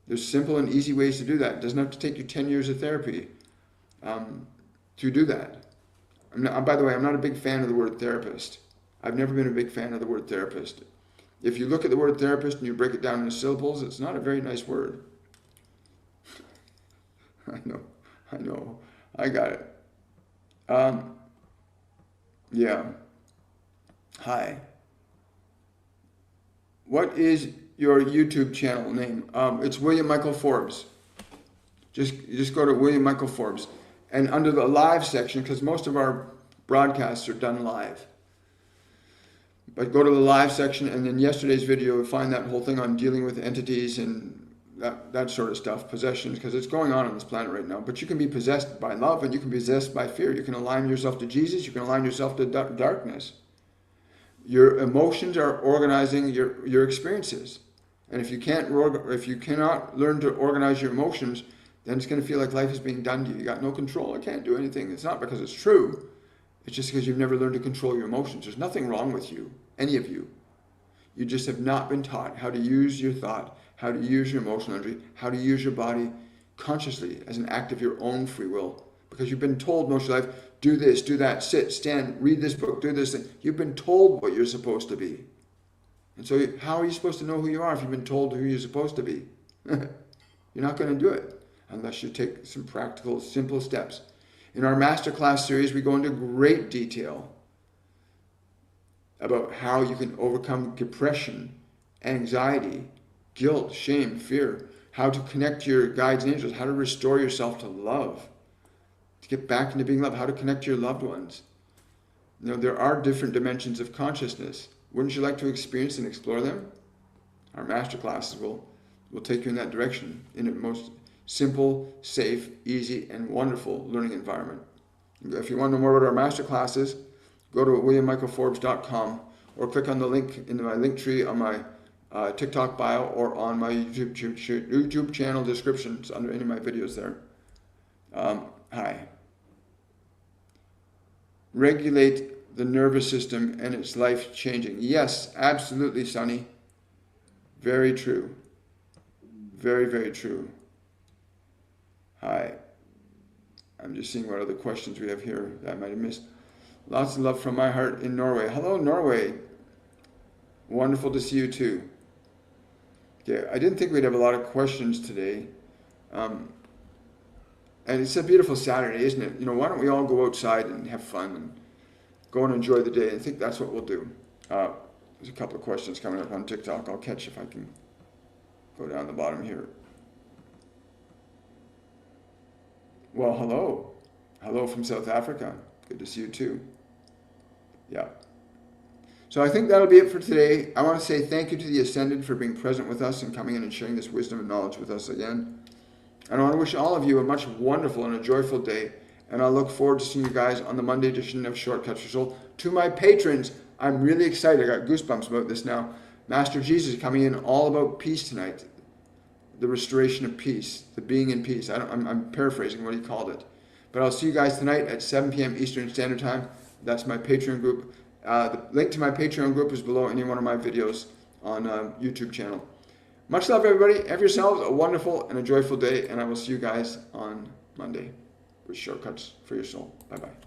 There's simple and easy ways to do that. It doesn't have to take you 10 years of therapy to do that. By the way, I'm not a big fan of the word therapist. I've never been a big fan of the word therapist. If you look at the word therapist and you break it down into syllables, it's not a very nice word. I know. I got it. Yeah. Hi. What is your YouTube channel name? It's William Michael Forbes. Just go to William Michael Forbes. And under the live section, because most of our broadcasts are done live. But go to the live section, and in yesterday's video, you'll find that whole thing on dealing with entities and that sort of stuff, possessions, because it's going on this planet right now. But you can be possessed by love, and you can be possessed by fear. You can align yourself to Jesus. You can align yourself to darkness. Your emotions are organizing your experiences. And if you cannot learn to organize your emotions, then it's going to feel like life is being done to you. You got no control. I can't do anything. It's not because it's true. It's just because you've never learned to control your emotions. There's nothing wrong with you, any of you. You just have not been taught how to use your thought, how to use your emotional energy, how to use your body consciously as an act of your own free will. Because you've been told most of your life, do this, do that, sit, stand, read this book, do this thing. You've been told what you're supposed to be. And so how are you supposed to know who you are if you've been told who you're supposed to be? You're not going to do it unless you take some practical, simple steps. In our masterclass series, we go into great detail about how you can overcome depression, anxiety, guilt, shame, fear, how to connect to your guides and angels, how to restore yourself to love, to get back into being loved, how to connect to your loved ones. You know, there are different dimensions of consciousness. Wouldn't you like to experience and explore them? Our masterclasses will take you in that direction in a most simple, safe, easy, and wonderful learning environment. If you want to know more about our masterclasses, go to williammichaelforbes.com or click on the link in my link tree on my TikTok bio or on my YouTube channel descriptions under any of my videos there. Hi. Regulate the nervous system and it's life changing. Yes, absolutely, Sonny. Very true. Very, very true. Hi. I'm just seeing what other questions we have here that I might have missed. Lots of love from my heart in Norway. Hello, Norway. Wonderful to see you too. Okay, I didn't think we'd have a lot of questions today. And it's a beautiful Saturday, isn't it? You know, why don't we all go outside and have fun and go and enjoy the day? I think that's what we'll do. There's a couple of questions coming up on TikTok. I'll catch if I can go down the bottom here. Well, hello. Hello from South Africa. Good to see you too. Yeah. So I think that'll be it for today. I want to say thank you to the Ascended for being present with us and coming in and sharing this wisdom and knowledge with us again. And I want to wish all of you a much wonderful and a joyful day. And I look forward to seeing you guys on the Monday edition of Shortcuts for Soul. To my patrons, I'm really excited. I got goosebumps about this now. Master Jesus is coming in all about peace tonight. The restoration of peace, the being in peace. I'm paraphrasing what he called it. But I'll see you guys tonight at 7 p.m. Eastern Standard Time. That's my Patreon group. The link to my Patreon group is below any one of my videos on YouTube channel. Much love, everybody. Have yourselves a wonderful and a joyful day, and I will see you guys on Monday with Shortcuts for Your Soul. Bye-bye.